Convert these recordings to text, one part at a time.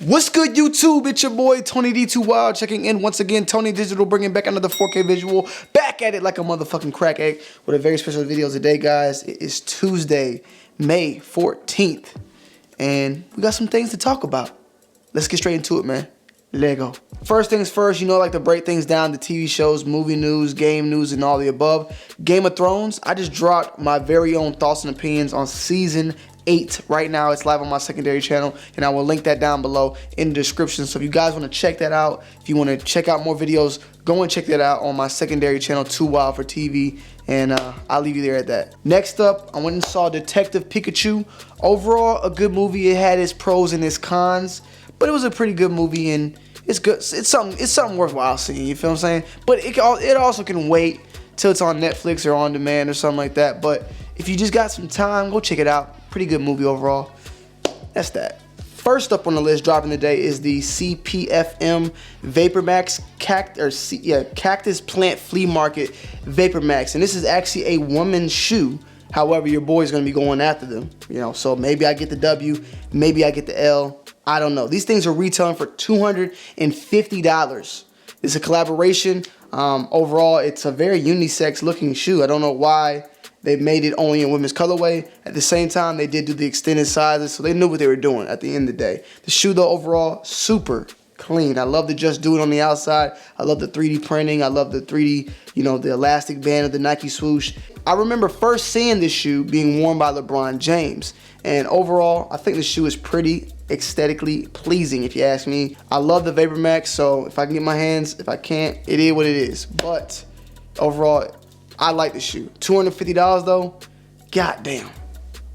What's good, YouTube? It's your boy Tony D2 Wild checking in once again. Tony Digital bringing back another 4K visual. Back at it like a motherfucking crack egg with a very special video today, guys. It is Tuesday, May 14th, and we got some things to talk about. Let's get straight into it, man. Lego. First things first, you know, I like to break things down, the TV shows, movie news, game news, and all the above. Game of Thrones, I just dropped my very own thoughts and opinions on season 8 right now. It's live on my secondary channel, and I will link that down below in the description. So if you guys want to check that out, if you want to check out more videos, go and check that out on my secondary channel, Too Wild for TV, and I'll leave you there at that. Next up, I went and saw Detective Pikachu. Overall, a good movie. It had its pros and its cons, but it was a pretty good movie, and it's good. It's something worthwhile seeing. You feel what I'm saying? But it also can wait till it's on Netflix or on demand or something like that. But if you just got some time, go check it out. Pretty good movie overall. That's that. First up on the list dropping today is the CPFM Vapor Max Cactus Plant Flea Market Vapor Max, and this is actually a woman's shoe. However, your boy's gonna be going after them, you know. So maybe I get the W, maybe I get the L. I don't know. These things are retailing for $250. It's a collaboration. Overall, it's a very unisex looking shoe. I don't know why they made it only in women's colorway. At the same time, they did do the extended sizes, so they knew what they were doing at the end of the day. The shoe, though, overall, super clean. I love to just do it on the outside. I love the 3D printing. I love the 3D, you know, the elastic band of the Nike swoosh. I remember first seeing this shoe being worn by LeBron James. And overall, I think the shoe is pretty aesthetically pleasing, if you ask me. I love the Vapor Max, so if I can get my hands, if I can't, it is what it is. But overall, I like the shoe. $250 though, goddamn.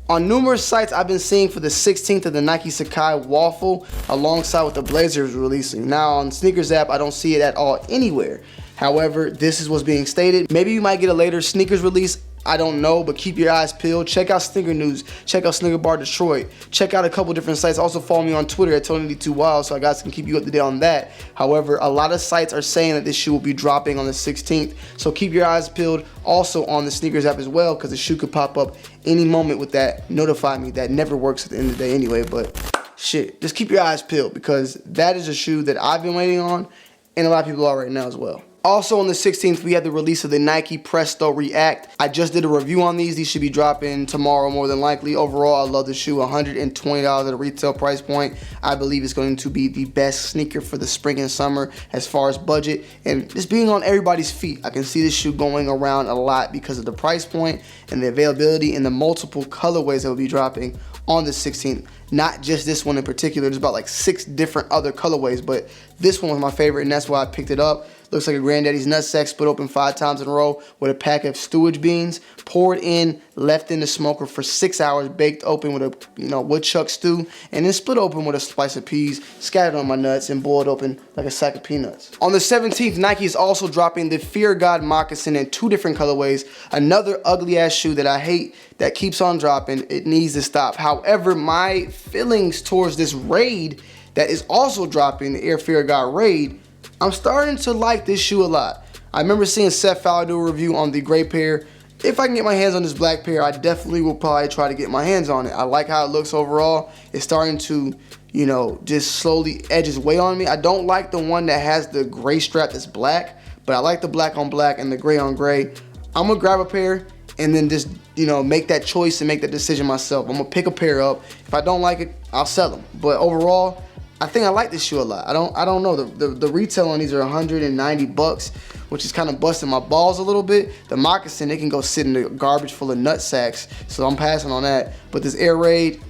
On numerous sites I've been seeing for the 16th of the Nike Sakai Waffle alongside with the Blazers releasing. Now on Sneakers app, I don't see it at all anywhere. However, this is what's being stated. Maybe you might get a later sneakers release. I don't know, but keep your eyes peeled. Check out Sneaker News. Check out Sneaker Bar Detroit. Check out a couple different sites. Also follow me on Twitter at TonyD2Wild so I guys can keep you up to date on that. However, a lot of sites are saying that this shoe will be dropping on the 16th. So keep your eyes peeled also on the Sneakers app as well, because the shoe could pop up any moment with that. Notify me. That never works at the end of the day anyway, but shit, just keep your eyes peeled because that is a shoe that I've been waiting on and a lot of people are right now as well. Also on the 16th, we had the release of the Nike Presto React. I just did a review on these. These should be dropping tomorrow more than likely. Overall, I love the shoe. $120 at a retail price point. I believe it's going to be the best sneaker for the spring and summer as far as budget. And just being on everybody's feet, I can see this shoe going around a lot because of the price point and the availability and the multiple colorways that will be dropping on the 16th. Not just this one in particular. There's about like 6 different other colorways, but this one was my favorite and that's why I picked it up. Looks like a Granddaddy's Nutsack split open 5 times in a row with a pack of stewage beans, poured in, left in the smoker for 6 hours, baked open with a woodchuck stew, and then split open with a slice of peas, scattered on my nuts, and boiled open like a sack of peanuts. On the 17th, Nike is also dropping the Fear God moccasin in 2 different colorways. Another ugly ass shoe that I hate that keeps on dropping. It needs to stop. However, my feelings towards this Raid that is also dropping, the Air Fear God Raid, I'm starting to like this shoe a lot. I remember seeing Seth Fowler do a review on the gray pair. If I can get my hands on this black pair, I definitely will probably try to get my hands on it. I like how it looks overall. It's starting to, you know, just slowly edge its way on me. I don't like the one that has the gray strap that's black, but I like the black on black and the gray on gray. I'm gonna grab a pair and then just, you know, make that choice and make that decision myself. I'm gonna pick a pair up. If I don't like it, I'll sell them. But overall, I think I like this shoe a lot. I don't know. The retail on these are $190, which is kind of busting my balls a little bit. The moccasin, they can go sit in the garbage full of nut sacks, so I'm passing on that. But this Air Raid,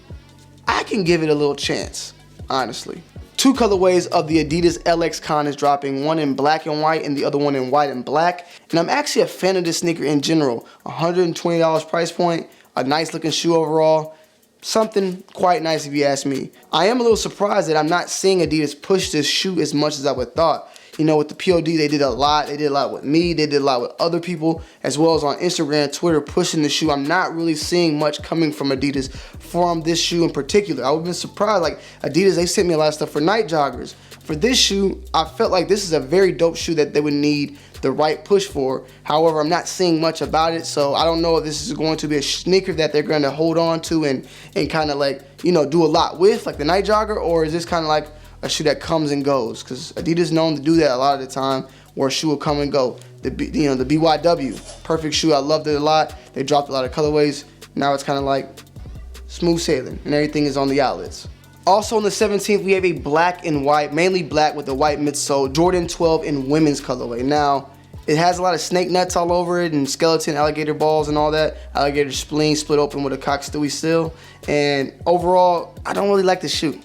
I can give it a little chance, honestly. 2 colorways of the Adidas LX Con is dropping, one in black and white and the other one in white and black. And I'm actually a fan of this sneaker in general. $120 price point, a nice looking shoe overall. Something quite nice if you ask me. I am a little surprised that I'm not seeing Adidas push this shoe as much as I would thought. You know, with the POD, they did a lot. They did a lot with me. They did a lot with other people, as well as on Instagram, Twitter, pushing the shoe. I'm not really seeing much coming from Adidas from this shoe in particular. I would have been surprised. Like, Adidas, they sent me a lot of stuff for night joggers. For this shoe, I felt like this is a very dope shoe that they would need the right push for. However, I'm not seeing much about it, so I don't know if this is going to be a sneaker that they're going to hold on to and kind of like, you know, do a lot with, like the night jogger, or is this kind of like a shoe that comes and goes, because Adidas is known to do that a lot of the time, where a shoe will come and go. The BYW, perfect shoe. I loved it a lot. They dropped a lot of colorways. Now it's kind of like smooth sailing, and everything is on the outlets. Also on the 17th, we have a black and white, mainly black with a white midsole, Jordan 12 in women's colorway. Now, it has a lot of snake nuts all over it, and skeleton alligator balls and all that. Alligator spleen split open with a cock stewie seal. And overall, I don't really like the shoe.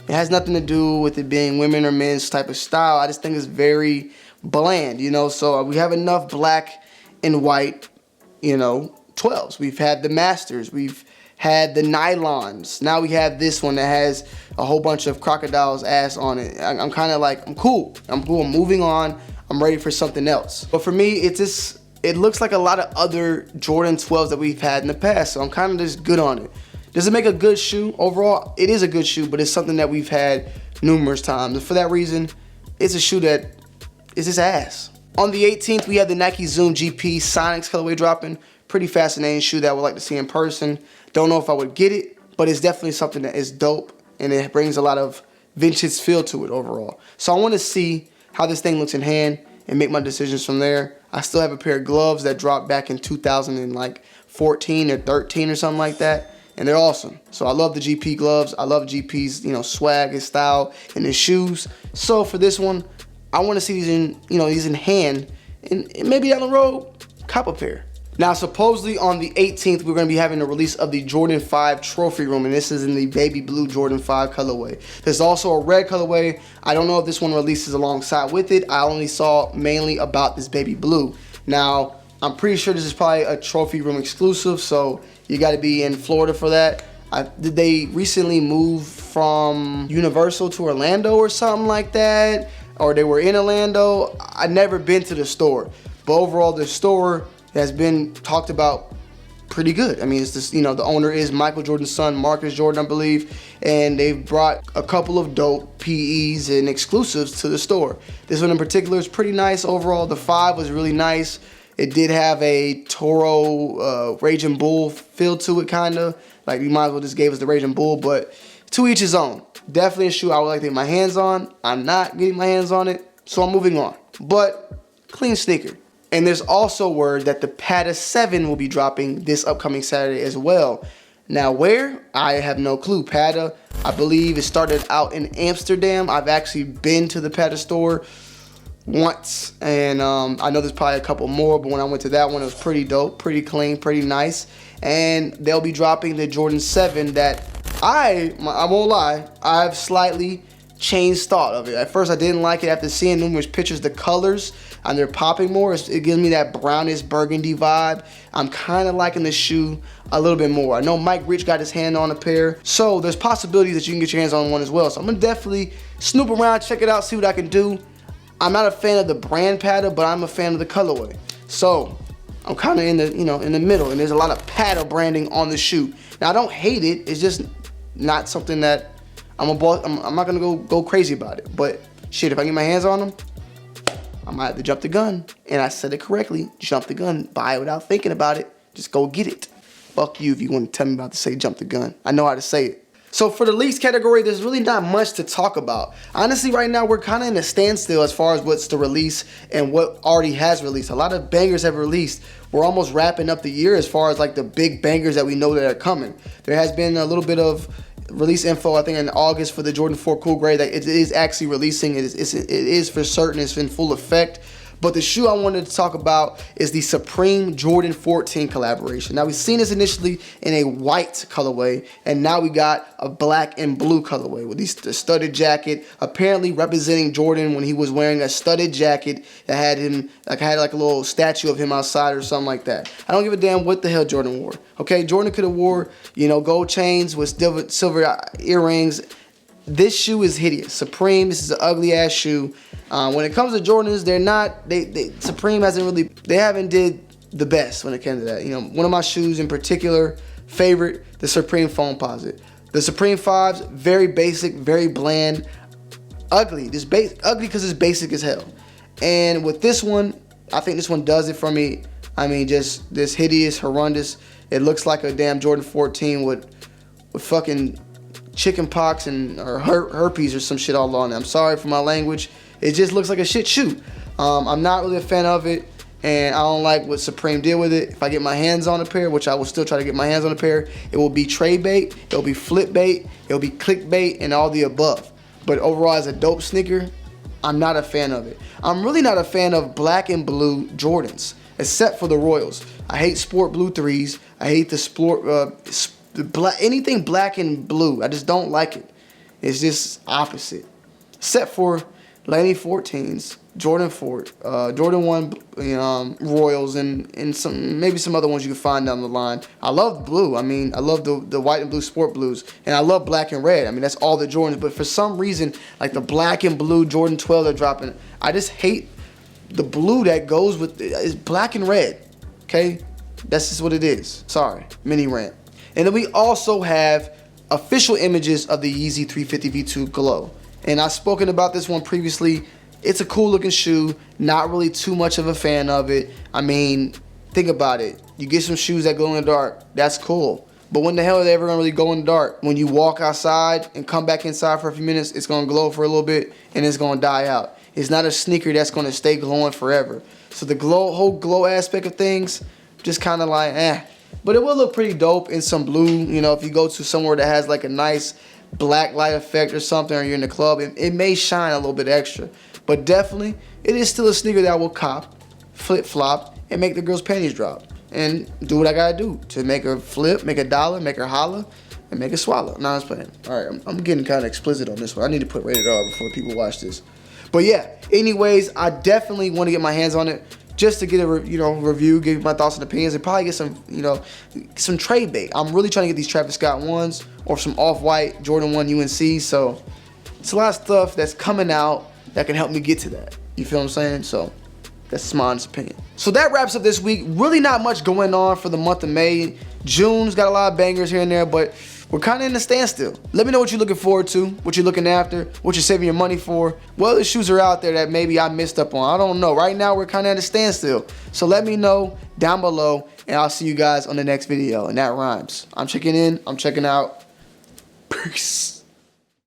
It has nothing to do with it being women or men's type of style. I just think it's very bland, you know. So we have enough black and white, you know, 12s. We've had the Masters. We've had the nylons. Now we have this one that has a whole bunch of crocodile's ass on it. I'm kind of like, I'm cool. I'm moving on. I'm ready for something else. But for me, it looks like a lot of other Jordan 12s that we've had in the past. So I'm kind of just good on it. Does it make a good shoe? Overall, it is a good shoe, but it's something that we've had numerous times. And for that reason, it's a shoe that is just ass. On the 18th, we have the Nike Zoom GP Sonics colorway dropping. Pretty fascinating shoe that I would like to see in person. Don't know if I would get it, but it's definitely something that is dope, and it brings a lot of vintage feel to it overall. So I want to see how this thing looks in hand and make my decisions from there. I still have a pair of gloves that dropped back in 2014 or 13 or something like that, and they're awesome. So I love the GP gloves. I love GP's, you know, swag, his style, and his shoes. So for this one, I want to see these in, you know, these in hand, and maybe down the road, cop a pair. Now, supposedly on the 18th, we're going to be having the release of the Jordan 5 Trophy Room, and this is in the baby blue Jordan 5 colorway. There's also a red colorway. I don't know if this one releases alongside with it. I only saw mainly about this baby blue. Now, I'm pretty sure this is probably a Trophy Room exclusive, so you got to be in Florida for that. Did they recently move from Universal to Orlando or something like that? Or they were in Orlando? I've never been to the store, but overall, the store has been talked about pretty good. I mean, it's just, you know, the owner is Michael Jordan's son, Marcus Jordan, I believe, and they've brought a couple of dope PEs and exclusives to the store. This one in particular is pretty nice overall. The 5 was really nice. It did have a Toro Raging Bull feel to it, kind of. Like, you might as well just gave us the Raging Bull, but to each his own. Definitely a shoe I would like to get my hands on. I'm not getting my hands on it, so I'm moving on. But clean sneaker. And there's also word that the Pata 7 will be dropping this upcoming Saturday as well. Now where? I have no clue. Pata, I believe it started out in Amsterdam. I've actually been to the Pata store once, and I know there's probably a couple more, but when I went to that one, it was pretty dope, pretty clean, pretty nice. And they'll be dropping the Jordan 7 that I won't lie, I've slightly changed thought of it. At first I didn't like it. After seeing numerous pictures, the colors, and they're popping more. It gives me that brownish burgundy vibe. I'm kind of liking the shoe a little bit more. I know Mike Rich got his hand on a pair, so there's possibilities that you can get your hands on one as well. So I'm gonna definitely snoop around, check it out, see what I can do. I'm not a fan of the brand pattern, but I'm a fan of the colorway. So I'm kind of in the, you know, in the middle, and there's a lot of paddle branding on the shoe. Now I don't hate it. It's just not something that I'm not gonna go crazy about it. But shit, if I get my hands on them, I might have to jump the gun. And I said it correctly, jump the gun. Buy it without thinking about it. Just go get it. Fuck you if you want to tell me about to say jump the gun. I know how to say it. So for the leaks category, there's really not much to talk about. Honestly, right now, we're kind of in a standstill as far as what's to release and what already has released. A lot of bangers have released. We're almost wrapping up the year as far as like the big bangers that we know that are coming. There has been a little bit of release info, I think, in August for the Jordan 4 Cool Gray that it is actually releasing. It is for certain. It's in full effect. But the shoe I wanted to talk about is the Supreme Jordan 14 collaboration. Now, we've seen this initially in a white colorway, and now we got a black and blue colorway with the studded jacket, apparently representing Jordan when he was wearing a studded jacket that had him, like I had like a little statue of him outside or something like that. I don't give a damn what the hell Jordan wore. Okay, Jordan could have wore, you know, gold chains with silver earrings. This shoe is hideous. Supreme, this is an ugly ass shoe. When it comes to Jordans, they're not, Supreme they haven't did the best when it came to that. You know, one of my shoes in particular, favorite, the Supreme Foamposite. The Supreme 5s, very basic, very bland, ugly. Ugly because it's basic as hell. And with this one, I think this one does it for me. I mean, just this hideous, horrendous. It looks like a damn Jordan 14 with fucking chicken pox and or herpes or some shit all on it. I'm sorry for my language. It just looks like a shit shoe. I'm not really a fan of it, and I don't like what Supreme did with it. If I get my hands on a pair, which I will still try to get my hands on a pair, it will be tray bait, it'll be flip bait, it'll be click bait, and all the above. But overall, as a dope sneaker, I'm not a fan of it. I'm really not a fan of black and blue Jordans, except for the Royals. I hate sport blue 3s. I hate the anything black and blue. I just don't like it. It's just opposite. Except for Laney 14s, Jordan 4, Jordan 1 Royals, and some maybe some other ones you can find down the line. I love blue. I mean, I love the white and blue sport blues, and I love black and red. I mean, that's all the Jordans. But for some reason, like the black and blue Jordan 12 they're dropping, I just hate the blue that goes with it. It's black and red. Okay, that's just what it is. Sorry, mini rant. And then we also have official images of the Yeezy 350 V2 Glow. And I've spoken about this one previously. It's a cool looking shoe. Not really too much of a fan of it. I mean, think about it. You get some shoes that glow in the dark. That's cool. But when the hell are they ever going to really glow in the dark? When you walk outside and come back inside for a few minutes, it's going to glow for a little bit and it's going to die out. It's not a sneaker that's going to stay glowing forever. So the whole glow aspect of things, just kind of like, eh. But it will look pretty dope in some blue. You know, if you go to somewhere that has like a nice black light effect or something, or you're in the club, it may shine a little bit extra. But definitely, it is still a sneaker that I will cop, flip-flop, and make the girl's panties drop. And do what I gotta do to make her flip, make her dollar, make her holler, and make her swallow. Nah, I was playing. All right, I'm getting kind of explicit on this one. I need to put rated R before people watch this. But yeah, anyways, I definitely want to get my hands on it just to get a review, give my thoughts and opinions, and probably get some trade bait. I'm really trying to get these Travis Scott ones or some off-white Jordan 1 UNC. So it's a lot of stuff that's coming out that can help me get to that. You feel what I'm saying? So that's my honest opinion. So that wraps up this week. Really not much going on for the month of May. June's got a lot of bangers here and there, but we're kind of in a standstill. Let me know what you're looking forward to, what you're looking after, what you're saving your money for. What other shoes are out there that maybe I missed up on? I don't know. Right now, we're kind of at a standstill. So let me know down below, and I'll see you guys on the next video. And that rhymes. I'm checking in. I'm checking out. Peace.